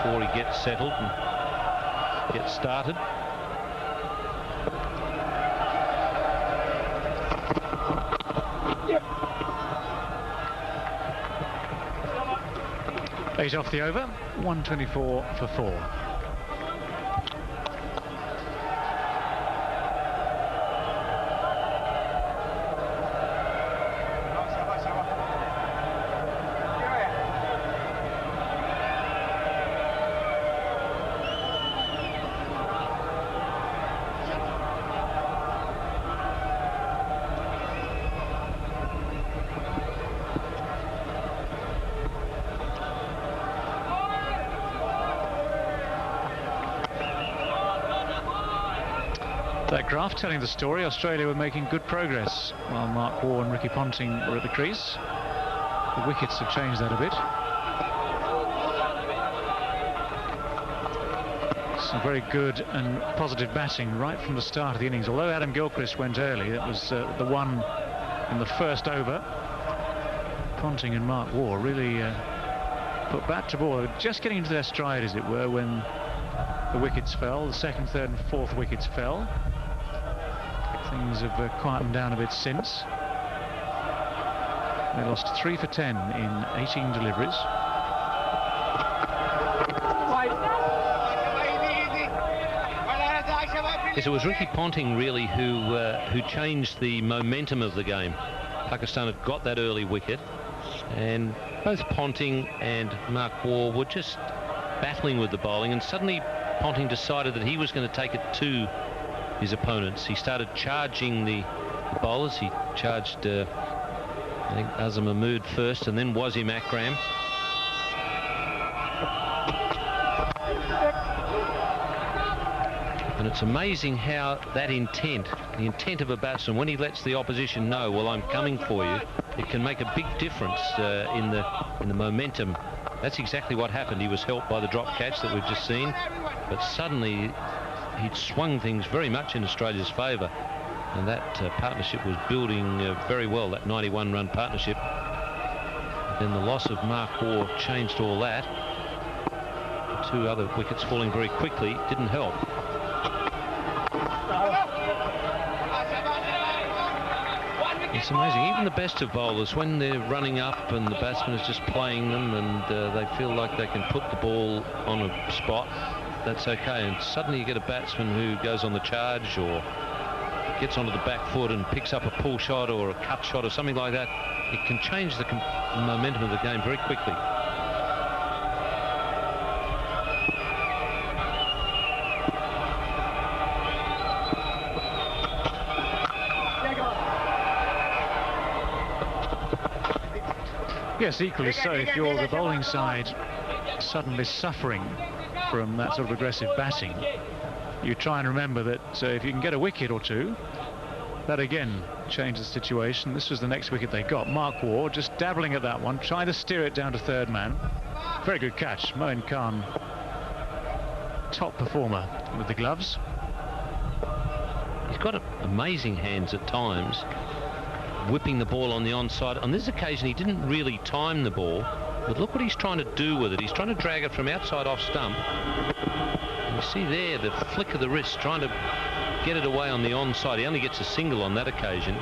before he gets settled and gets started. Eight off the over, 124 for 4. That graph telling the story. Australia were making good progress while Mark Waugh and Ricky Ponting were at the crease. The wickets have changed that a bit. Some very good and positive batting right from the start of the innings. Although Adam Gilchrist went early, it was the one in the first over. Ponting and Mark Waugh really put bat to ball. They were just getting into their stride, as it were, when the wickets fell. The second, third and fourth wickets fell. Things have quietened down a bit since. They lost 3 for 10 in 18 deliveries. Yes, it was Ricky Ponting really who changed the momentum of the game. Pakistan had got that early wicket, and both Ponting and Mark Waugh were just battling with the bowling, and suddenly Ponting decided that he was going to take it to his opponents. He started charging the bowlers. He charged, I think, Azhar Mahmood first, and then Wasim Akram. And it's amazing how that intent, the intent of a batsman, when he lets the opposition know, well, I'm coming for you, it can make a big difference in the momentum. That's exactly what happened. He was helped by the drop catch that we've just seen, but suddenly he'd swung things very much in Australia's favour, and that partnership was building very well, that 91-run partnership. Then the loss of Mark Waugh changed all that. The 2 other wickets falling very quickly didn't help. It's amazing, even the best of bowlers, when they're running up and the batsman is just playing them and they feel like they can put the ball on a spot, that's okay, and suddenly you get a batsman who goes on the charge or gets onto the back foot and picks up a pull shot or a cut shot or something like that. It can change the momentum of the game very quickly. Yes, equally so. If you're the bowling side suddenly suffering from that sort of aggressive batting, you try and remember that if you can get a wicket or two, that again changes the situation. This was the next wicket they got. Mark Waugh just dabbling at that one, trying to steer it down to third man. Very good catch. Moin Khan, top performer with the gloves. He's got amazing hands at times, whipping the ball on the onside. On this occasion, he didn't really time the ball, but look what he's trying to do with it. He's trying to drag it from outside off stump. And you see there the flick of the wrist, trying to get it away on the onside. He only gets a single on that occasion.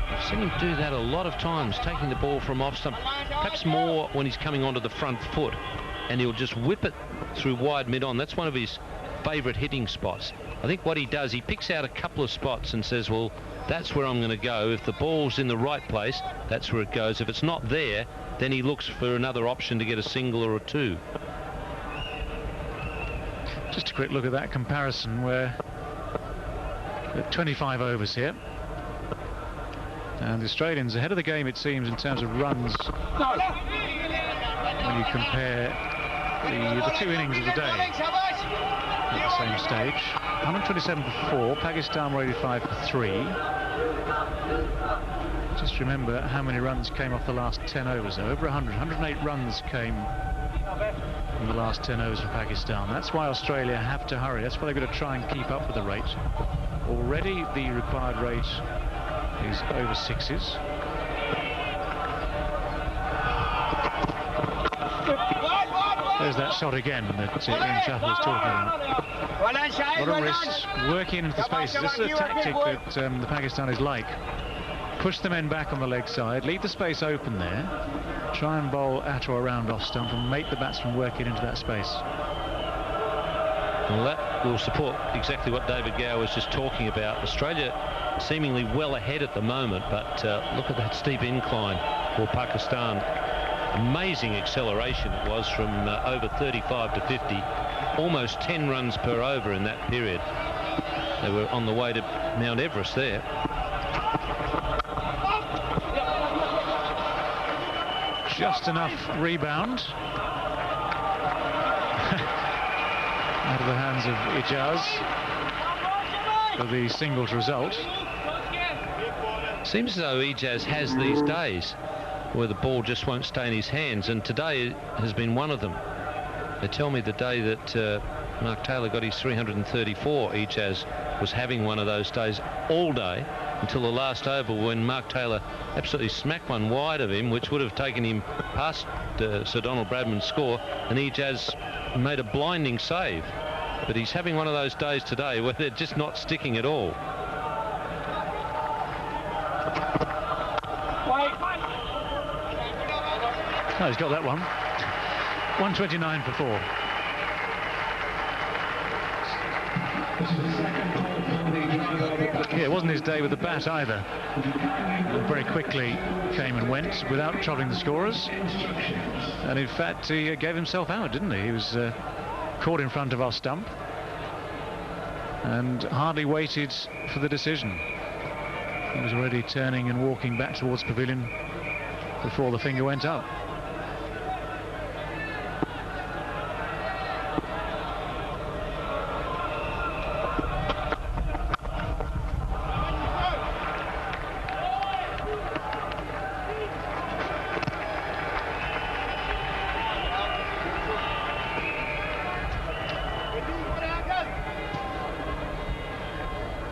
I've seen him do that a lot of times, taking the ball from off stump, perhaps more when he's coming onto the front foot, and he'll just whip it through wide mid-on. That's one of his favourite hitting spots. I think what he does, he picks out a couple of spots and says, well, that's where I'm going to go. If the ball's in the right place, that's where it goes. If it's not there, then he looks for another option to get a single or a 2. Just a quick look at that comparison where 25 overs here. And the Australians ahead of the game, it seems, in terms of runs. When you compare the 2 innings of the day at the same stage. 127 for 4, Pakistan were 85 for 3. Just remember how many runs came off the last 10 overs though. Over 108 runs came in the last 10 overs for Pakistan. That's why Australia have to hurry. That's why they've got to try and keep up with the rate. Already the required rate is over 6s. There's that shot again that Ian Chappell was talking about. A lot of wrists, working into the spaces. This is a tactic that the Pakistanis like. Push the men back on the leg side, leave the space open there, try and bowl at or around off stump and make the batsman work it into that space. Well, that will support exactly what David Gower was just talking about. Australia seemingly well ahead at the moment, but look at that steep incline for Pakistan. Amazing acceleration it was from over 35 to 50, almost 10 runs per over in that period. They were on the way to Mount Everest there. Just enough rebound out of the hands of Ijaz for the singles result. Seems as though Ijaz has these days where the ball just won't stay in his hands, and today has been one of them. They tell me the day that Mark Taylor got his 334, Ijaz was having one of those days all day until the last over, when Mark Taylor absolutely smacked one wide of him, which would have taken him past Sir Donald Bradman's score, and Ijaz made a blinding save. But he's having one of those days today where they're just not sticking at all. Oh, he's got that one. 129 for 4. Yeah, it wasn't his day with the bat either. Very quickly came and went without troubling the scorers. And in fact, he gave himself out, didn't he? He was caught in front of our stump and hardly waited for the decision. He was already turning and walking back towards pavilion before the finger went up.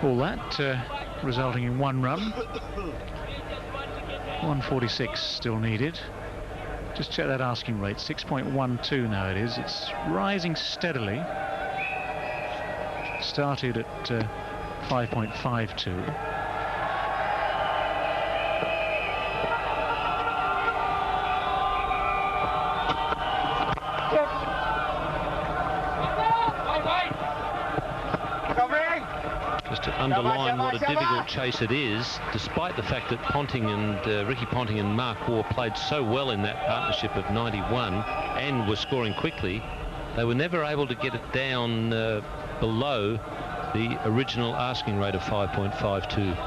All that resulting in 1 run. 146 still needed. Just check that asking rate, 6.12 now it is. It's rising steadily. Started at 5.52. Underline what a difficult chase it is, despite the fact that Ponting and Ricky Ponting and Mark Waugh played so well in that partnership of 91 and were scoring quickly. They were never able to get it down below the original asking rate of 5.52.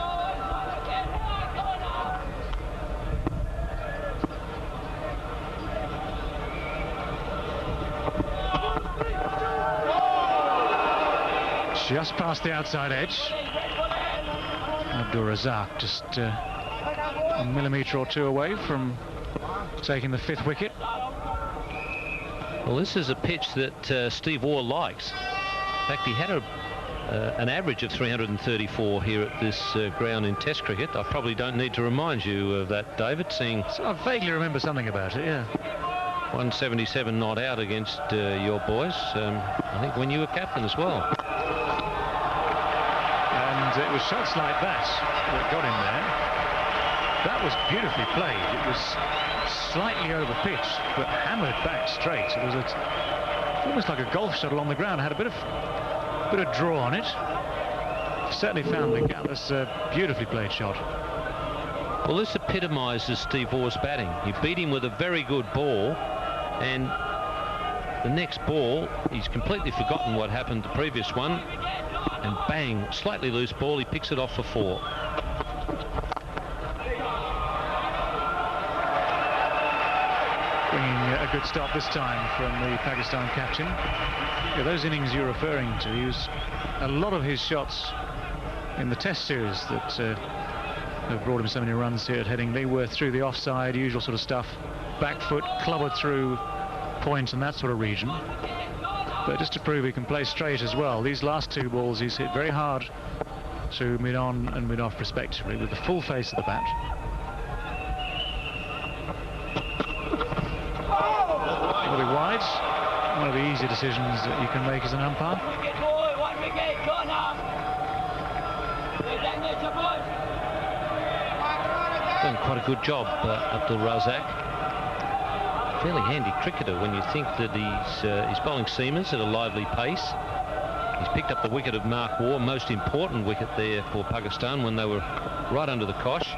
Just past the outside edge. Abdul Razak just a millimetre or two away from taking the 5th wicket. Well, this is a pitch that Steve Waugh likes. In fact, he had an average of 334 here at this ground in Test cricket. I probably don't need to remind you of that, David, seeing... So I vaguely remember something about it, yeah. 177 not out against your boys, I think when you were captain as well. And it was shots like that got him there. That was beautifully played. It was slightly over pitch, but hammered back straight. It was almost like a golf shot along the ground. It had a bit of draw on it. Certainly found the gap. That's a beautifully played shot. Well, this epitomises Steve Waugh's batting. He beat him with a very good ball, and the next ball, he's completely forgotten what happened the previous one, and bang, slightly loose ball, he picks it off for 4. Bringing a good start this time from the Pakistan captain. Yeah, those innings you're referring to, he was a lot of his shots in the Test series that have brought him so many runs here at Headingley were through the offside, usual sort of stuff, back foot, clobbered through points and that sort of region. But just to prove he can play straight as well, these last 2 balls he's hit very hard to mid-on and mid-off respectively with the full face of the bat. A little bit wide. one of the easy decisions that you can make as an umpire. Done quite a good job, Abdul Razak. Fairly handy cricketer when you think that he's bowling seamers at a lively pace. He's picked up the wicket of Mark Waugh, most important wicket there for Pakistan when they were right under the cosh.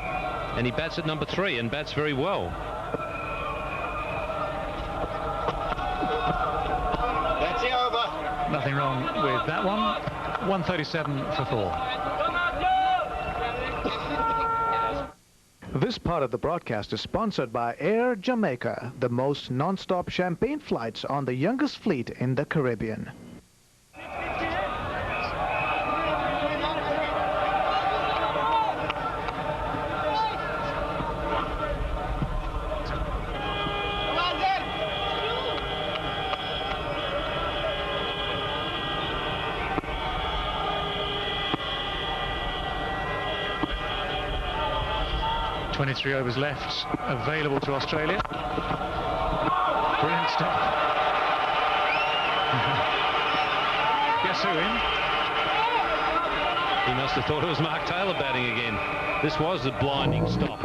And he bats at number 3 and bats very well. That's it, over. Nothing wrong with that one. 137 for 4. This part of the broadcast is sponsored by Air Jamaica, the most non-stop champagne flights on the youngest fleet in the Caribbean. Three overs left available to Australia. Brilliant stuff. Guess who in? He must have thought it was Mark Taylor batting again. This was the blinding stop.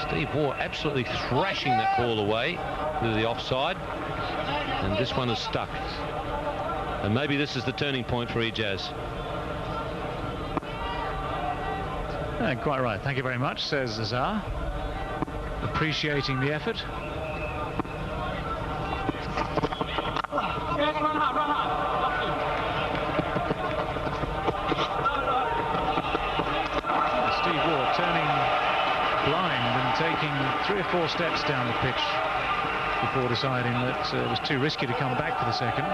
Steve Waugh absolutely thrashing that ball away to the offside, and this one is stuck. And maybe this is the turning point for Ijaz. Quite right. Thank you very much, says Azhar, appreciating the effort. Steve Waugh turning blind and taking 3 or 4 steps down the pitch before deciding that it was too risky to come back for the second.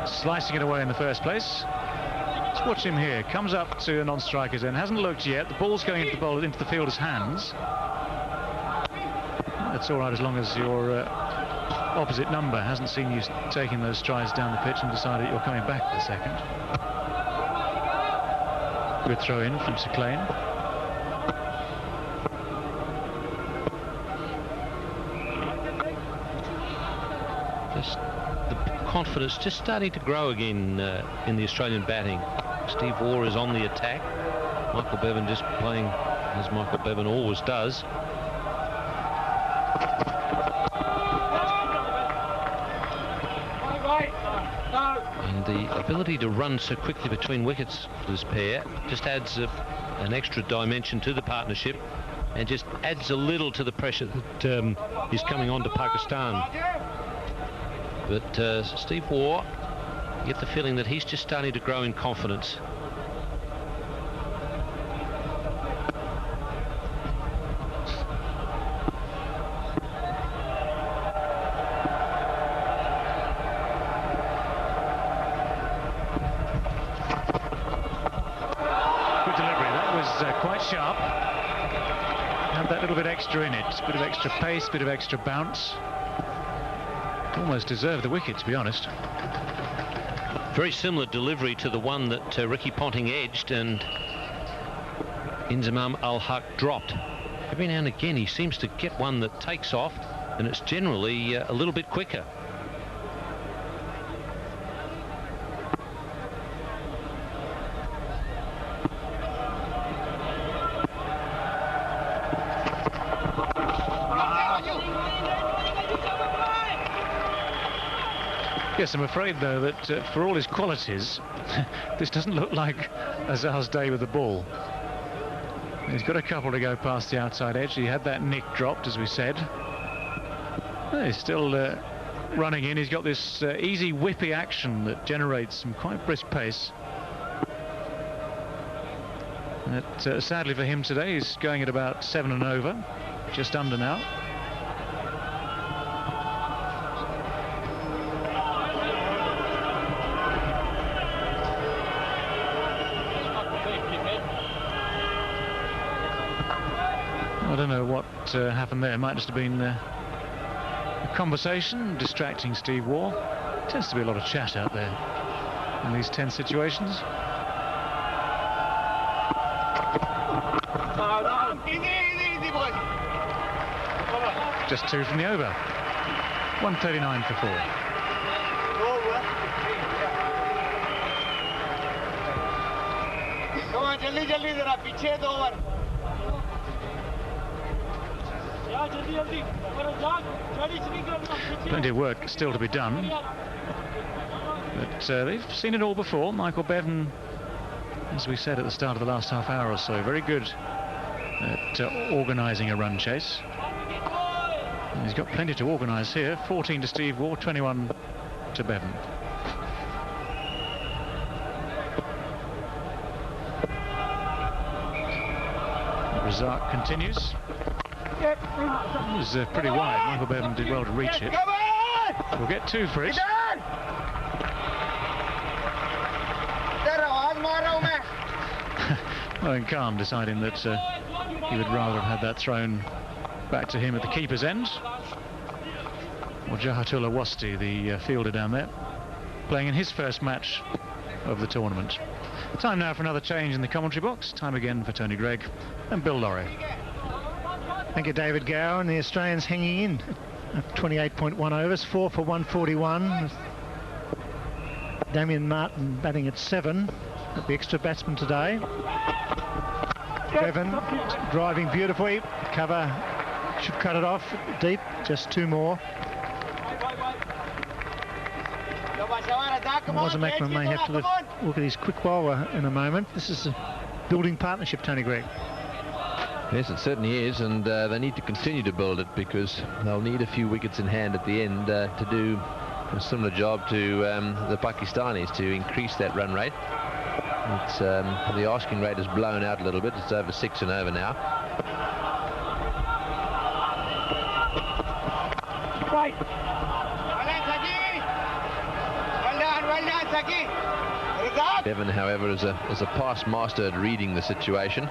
Slicing it away in the first place. Let's watch him here. Comes up to a non-striker's end. Hasn't looked yet. The ball's going into the fielder's hands. That's all right as long as your opposite number hasn't seen you taking those strides down the pitch and decided you're coming back for the second. Good throw in from Sir Clane. Just the confidence just starting to grow again in the Australian batting. Steve Waugh is on the attack. Michael Bevan just playing as Michael Bevan always does. And the ability to run so quickly between wickets for this pair just adds an extra dimension to the partnership and just adds a little to the pressure that is coming on to Pakistan. But Steve Waugh, you get the feeling that he's just starting to grow in confidence. Good delivery. That was quite sharp. Had that little bit extra in it. A bit of extra pace, bit of extra bounce. Almost deserved the wicket, to be honest. Very similar delivery to the one that Ricky Ponting edged and Inzamam Al-Haq dropped. Every now and again he seems to get one that takes off, and it's generally a little bit quicker. Yes, I'm afraid, though, that for all his qualities, this doesn't look like Azhar's day with the ball. He's got a couple to go past the outside edge. He had that nick dropped, as we said. He's still running in. He's got this easy, whippy action that generates some quite brisk pace. That, sadly for him today, he's going at about 7 and over, just under now. I don't know what happened there. It might just have been a conversation distracting Steve Waugh. Tends to be a lot of chat out there in these tense situations. Easy, boys. Just 2 from the over. 139 for 4. Plenty of work still to be done, but they've seen it all before. Michael Bevan, as we said at the start of the last half hour or so, very good at organising a run chase. And he's got plenty to organise here. 14 to Steve Waugh, 21 to Bevan. Razak continues. It was pretty wide. Michael Bevan did well to reach it. We'll get 2 for it. Owen Khan deciding that he would rather have had that thrown back to him at the keeper's end. Or Jahatullah Wasti, the fielder down there, playing in his first match of the tournament. Time now for another change in the commentary box. Time again for Tony Gregg and Bill Laurie. Thank you, David Gower, and the Australians hanging in at 28.1 overs, 4 for 141. Damien Martin batting at 7, the extra batsman today. Bevan driving beautifully, cover should cut it off deep, just 2 more. Wasserman may have to look at his quick bowler in a moment. This is a building partnership, Tony Gregg. Yes, it certainly is, and they need to continue to build it because they'll need a few wickets in hand at the end to do a similar job to the Pakistanis to increase that run rate. It's, the asking rate has blown out a little bit. It's over 6 and over now. Right. Bevan, however, is a past master at reading the situation,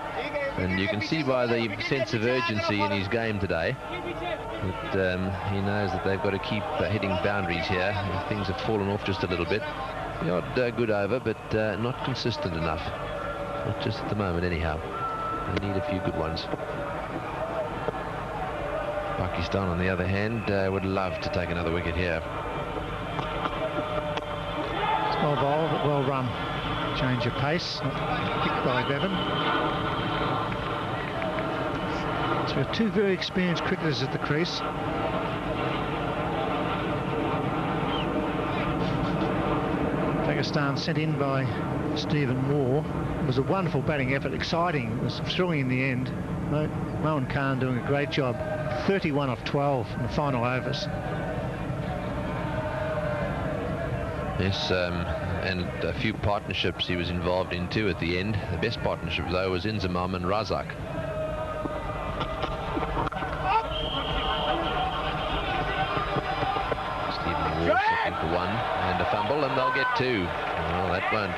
and you can see by the sense of urgency in his game today that he knows that they've got to keep hitting boundaries here. Things have fallen off just a little bit. The odd good over, but not consistent enough. Not just at the moment, anyhow. They need a few good ones. Pakistan, on the other hand, would love to take another wicket here. Well bowled, but well run. Change of pace, not picked by Bevan. So we have 2 very experienced cricketers at the crease. Pakistan sent in by Stephen Waugh. It was a wonderful batting effort, exciting. It was thrilling in the end. Mohan Khan doing a great job. 31 off 12 in the final overs. Yes, and a few partnerships he was involved in too at the end. The best partnership, though, was Inzamam and Razak. Stephen Waugh looking for 1 and a fumble, and they'll get 2. Well, that won't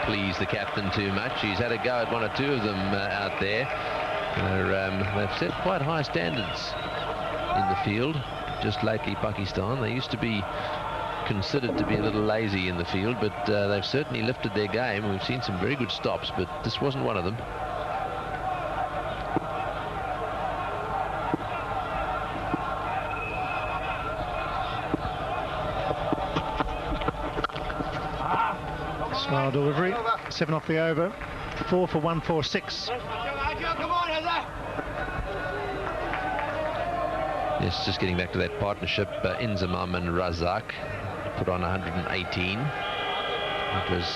please the captain too much. He's had a go at 1 or 2 of them out there. They've set quite high standards in the field just lately, Pakistan. They used to be considered to be a little lazy in the field, but they've certainly lifted their game. We've seen some very good stops, but this wasn't one of them. Smile delivery, 7 off the over, 4 for 146. Yes, just getting back to that partnership, Inzamam and Razak put on 118. It was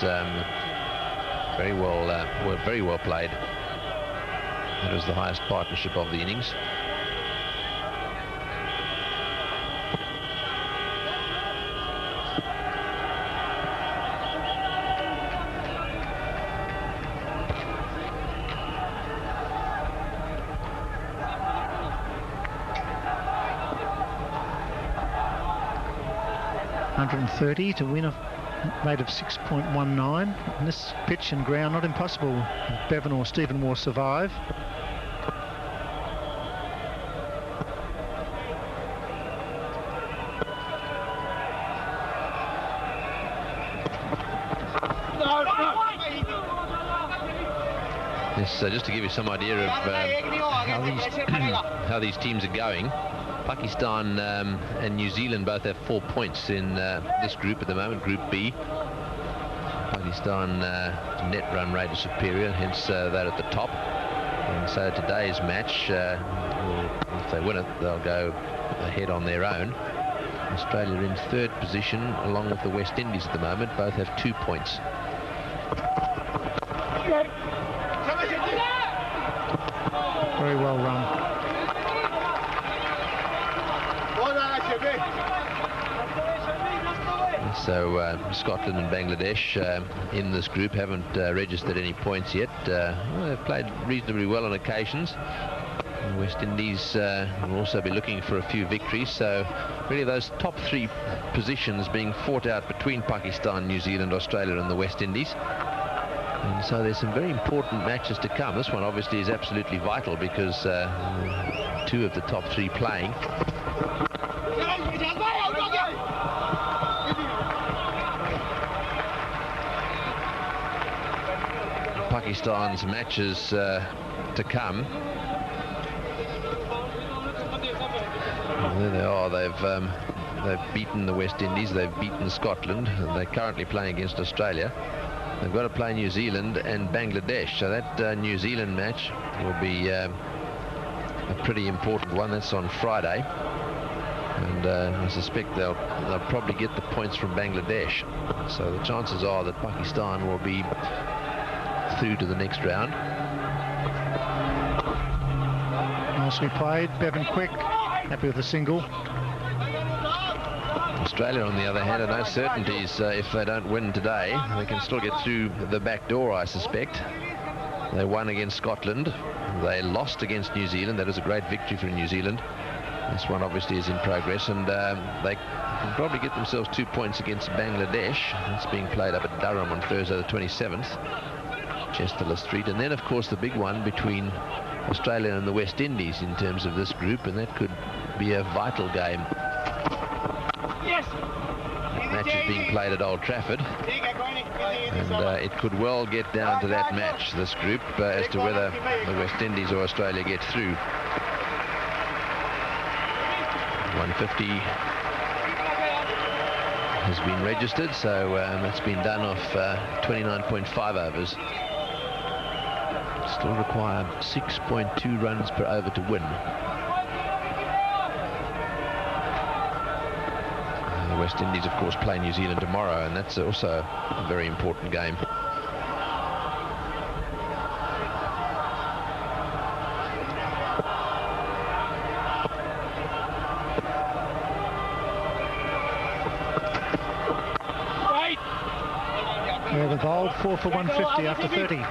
very well played. It was the highest partnership of the innings. .130 to win a rate of 6.19 on this pitch and ground. Not impossible if Bevan or Stephen Waugh survive. Yes, just to give you some idea of how these teams are going. Pakistan and New Zealand both have 4 points in this group at the moment, Group B. Pakistan net run rate is superior, hence they're at the top. And so today's match, if they win it, they'll go ahead on their own. Australia in 3rd position along with the West Indies at the moment. Both have 2 points. Very well run. So Scotland and Bangladesh in this group haven't registered any points yet. Well, they've played reasonably well on occasions. And West Indies will also be looking for a few victories. So really those top 3 positions being fought out between Pakistan, New Zealand, Australia and the West Indies. And so there's some very important matches to come. This one obviously is absolutely vital because 2 of the top 3 playing. Pakistan's matches to come. And there they are. They've beaten the West Indies. They've beaten Scotland. And they're currently playing against Australia. They've got to play New Zealand and Bangladesh. So that New Zealand match will be a pretty important one. That's on Friday. And I suspect they'll probably get the points from Bangladesh. So the chances are that Pakistan will be through to the next round. Nicely played. Bevan quick. Happy with the single. Australia, on the other hand, are no certainties. If they don't win today, they can still get through the back door, I suspect. They won against Scotland. They lost against New Zealand. That is a great victory for New Zealand. This one obviously is in progress, and they can probably get themselves 2 points against Bangladesh. It's being played up at Durham on Thursday the 27th. Chester Street. And then, of course, the big one between Australia and the West Indies in terms of this group, and that could be a vital game. Yes. Match is being played at Old Trafford, and it could well get down to that match, this group, as to whether the West Indies or Australia get through. 150 has been registered, so that's been done off 29.5 overs. Still require 6.2 runs per over to win. The West Indies, of course, play New Zealand tomorrow, and that's also a very important game. They're involved, 4 for 150 after 30.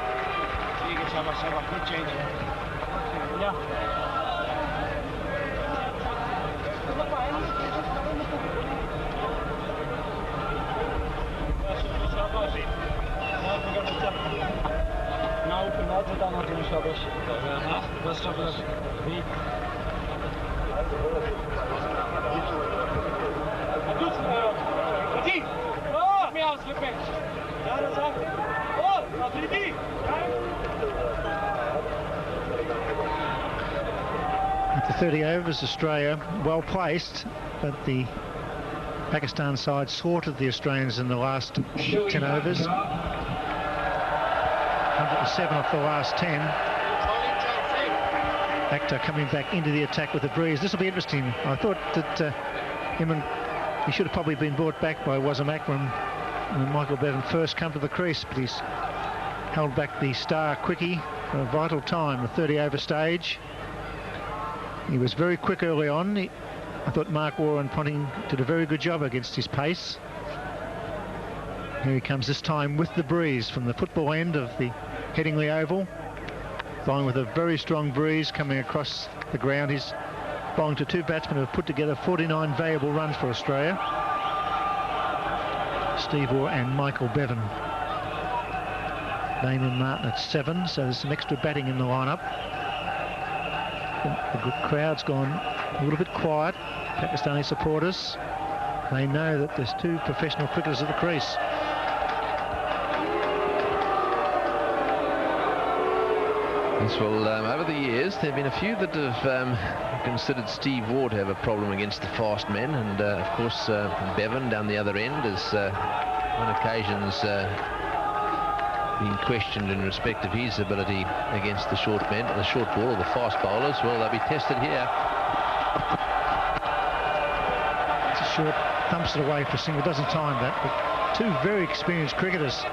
At the 30 overs, Australia well placed, but the Pakistan side sorted the Australians in the last 10 overs. 107 off the last 10. Akhtar coming back into the attack with a breeze. This will be interesting. I thought that he should have probably been brought back by Wasim Akram when Michael Bevan first come to the crease, but he's held back the star quickie for a vital time, the 30 over stage. He was very quick early on. I thought Mark Warren Ponting did a very good job against his pace. Here he comes this time with the breeze from the football end of the Headingley Oval. Bowling with a very strong breeze coming across the ground. He's bowling to 2 batsmen who have put together 49 valuable runs for Australia. Steve Waugh and Michael Bevan. Damien Martin at 7, so there's some extra batting in the lineup. The good crowd's gone a little bit quiet. Pakistani supporters, they know that there's 2 professional cricketers at the crease. Yes, well, over the years, there have been a few that have considered Steve Waugh to have a problem against the fast men, and of course, Bevan down the other end has on occasions been questioned in respect of his ability against the short men, the short ball, or the fast bowlers. Well, they'll be tested here. It's a short, thumps it away for a single, doesn't time that, but two very experienced cricketers.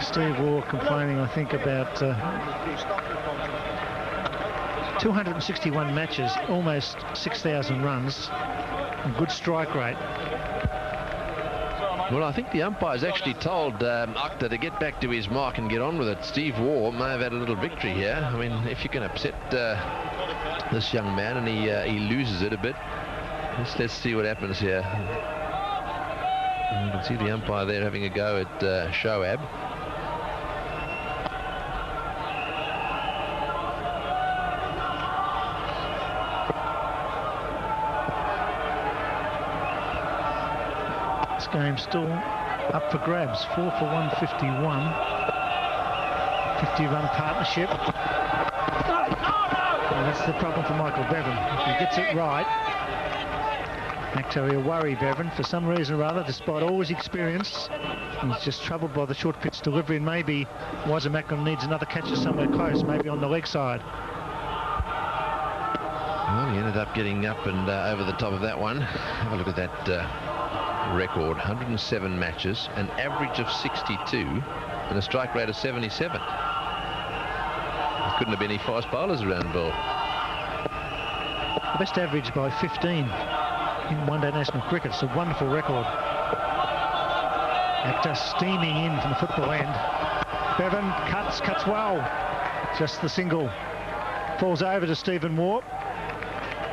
Steve Waugh complaining, I think, about 261 matches, almost 6,000 runs, and good strike rate. Well, I think the umpire's actually told Akhtar to get back to his mark and get on with it. Steve Waugh may have had a little victory here. I mean, if you can upset this young man and he loses it a bit, let's see what happens here. You can see the umpire there having a go at Shoaib. Game still up for grabs. 4 for 151. 50-run partnership. And that's the problem for Michael Bevan. If he gets it right, actually a worry, Bevan, for some reason or other, despite all his experience. He's just troubled by the short pitch delivery, and maybe Wazimakram needs another catcher somewhere close, maybe on the leg side. Well, he ended up getting up and over the top of that one. Have a look at that record. 107 matches, an average of 62, and a strike rate of 77. There couldn't have been any fast bowlers around, Bill. The best average by 15 in one-day national cricket. It's a wonderful record. Akhtar steaming in from the football end. Bevan cuts well. Just the single. Falls over to Stephen Waugh.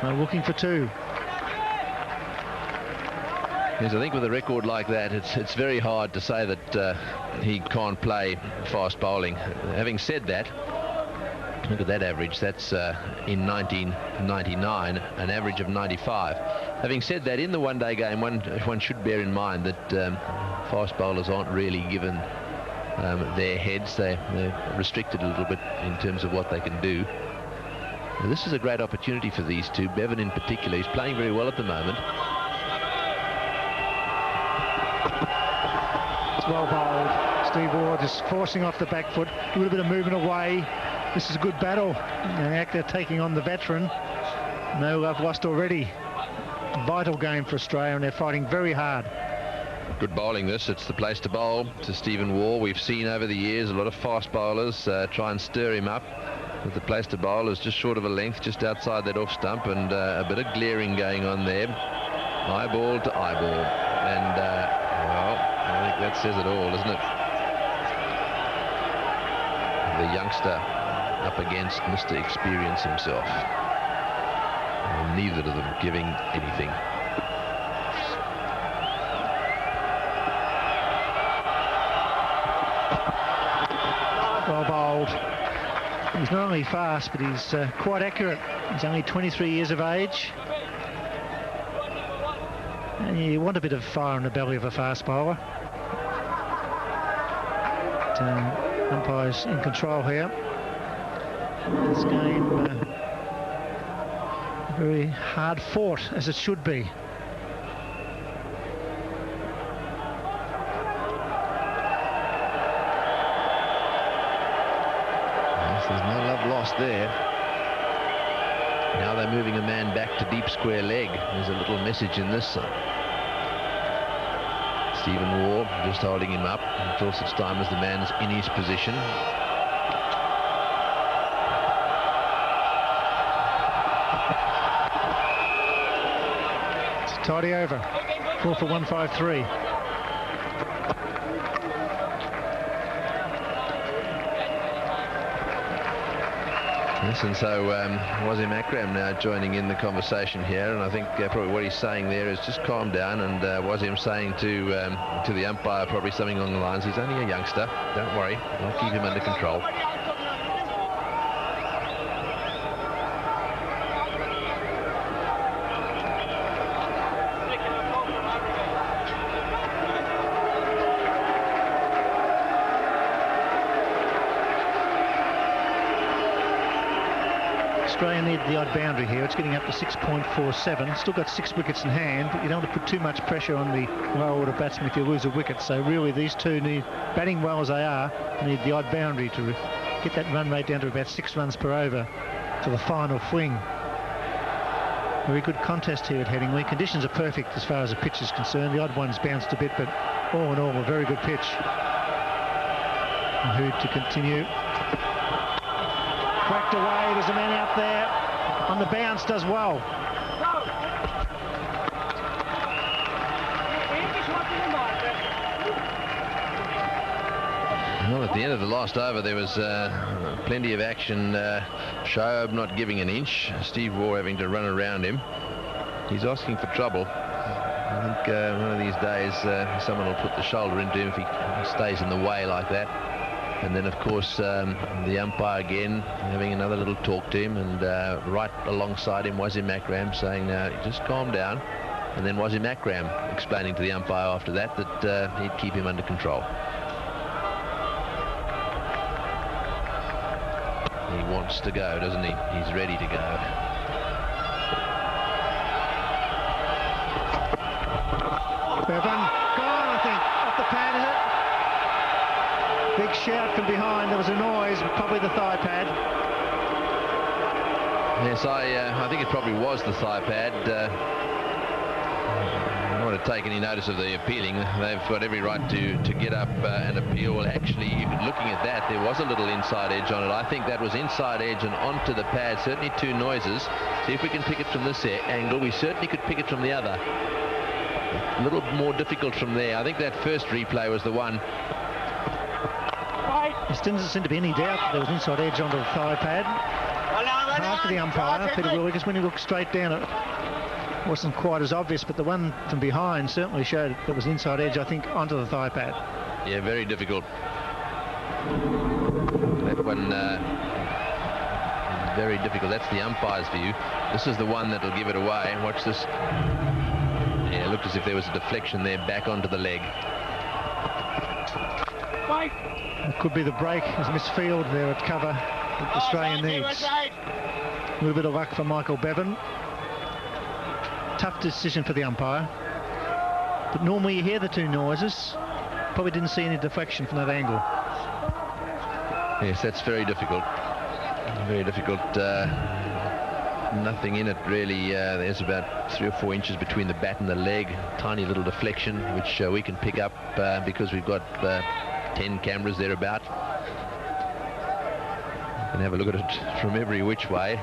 They're looking for two. Yes, I think with a record like that, it's very hard to say that he can't play fast bowling. Having said that, look at that average. That's in 1999, an average of 95. Having said that, in the one-day game, one should bear in mind that fast bowlers aren't really given their heads. They're restricted a little bit in terms of what they can do. Now, this is a great opportunity for these two. Bevan in particular, he's playing very well at the moment. Well bowled. Steve Waugh just forcing off the back foot, a little bit of movement away. This is a good battle. And Akhtar taking on the veteran. No love lost already. Vital game for Australia, and they're fighting very hard. Good bowling this. It's the place to bowl to Stephen Waugh. We've seen over the years a lot of fast bowlers try and stir him up. But the place to bowl is just short of a length, just outside that off stump, and a bit of glaring going on there. Eyeball to eyeball. And well, I think that says it all, doesn't it? The youngster up against Mr. Experience himself. And neither of them giving anything. Well bowled. He's not only fast, but he's quite accurate. He's only 23 years of age. And you want a bit of fire in the belly of a fast bowler. But, umpire's in control here. This game very hard fought, as it should be. Yes, there's no love lost there. Now they're moving a man back to deep square leg. There's a little message in this. Stephen Waugh just holding him up until such time as the man's in his position. It's a tidy over. 4 for 153. Yes, and so Wazimakram now joining in the conversation here, and I think probably what he's saying there is just calm down, and Wazim saying to the umpire probably something along the lines, he's only a youngster, don't worry, I'll keep him under control. Australia need the odd boundary here. It's getting up to 6.47. Still got 6 wickets in hand, but you don't want to put too much pressure on the lower order batsmen if you lose a wicket. So really these two need, batting well as they are, need the odd boundary to get that run rate down to about 6 runs per over for the final fling. Very good contest here at Headingley. Conditions are perfect as far as the pitch is concerned. The odd one's bounced a bit, but all in all, a very good pitch. And Hood to continue. Cracked away. There's a man out there on the bounce, does well. Well, at the end of the last over, there was plenty of action. Shoaib not giving an inch. Steve Waugh having to run around him. He's asking for trouble. I think one of these days someone will put the shoulder into him if he stays in the way like that. And then, of course, the umpire again having another little talk to him, and right alongside him Wasim Akram saying, just calm down. And then Wasim Akram explaining to the umpire after that he'd keep him under control. He wants to go, doesn't he? He's ready to go. Bevan gone, I think, off the pad, is it? Big shout from behind. There was a noise, probably the thigh pad. Yes, I think it probably was the thigh pad. I don't want to take any notice of the appealing. They've got every right to get up and appeal. Well, actually, looking at that, there was a little inside edge on it. I think that was inside edge and onto the pad. Certainly 2 noises. See if we can pick it from this angle. We certainly could pick it from the other. A little more difficult from there. I think that first replay was the one. There doesn't seem to be any doubt that there was inside edge onto the thigh pad. Hard for the umpire, Peter Willie, because when he looked straight down, it wasn't quite as obvious, but the one from behind certainly showed there was inside edge, I think, onto the thigh pad. Yeah, very difficult. That one, very difficult. That's the umpire's view. This is the one that will give it away. Watch this. Yeah, it looked as if there was a deflection there back onto the leg. It could be the break as misfield there at cover that Australia needs. A little bit of luck for Michael Bevan. Tough decision for the umpire. But normally you hear the 2 noises. Probably didn't see any deflection from that angle. Yes, that's very difficult. Very difficult. Nothing in it really. There's about 3 or 4 inches between the bat and the leg. Tiny little deflection, which we can pick up because we've got 10 cameras thereabout. You can have a look at it from every which way.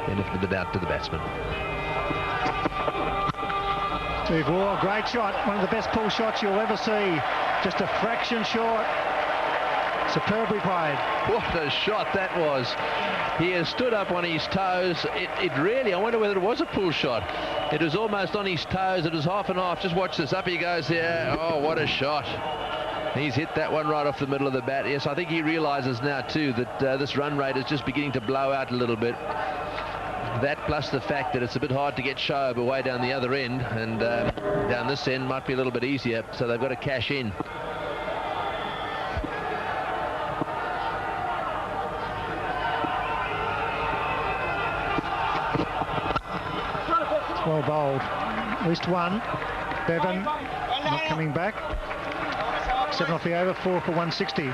Benefit of the doubt to the batsman. Steve Waugh, great shot. One of the best pull shots you'll ever see. Just a fraction short. Superbly played. What a shot that was. He has stood up on his toes. It really, I wonder whether it was a pull shot. It was almost on his toes. It was half and half. Just watch this. Up he goes there. Oh, what a shot. He's hit that one right off the middle of the bat. Yes, I think he realizes now too that this run rate is just beginning to blow out a little bit. That plus the fact that it's a bit hard to get Shoaib away down the other end, and down this end might be a little bit easier, so they've got to cash in. Well bowled. At least one. Bevan not coming back. 7 off the over, 4 for 160.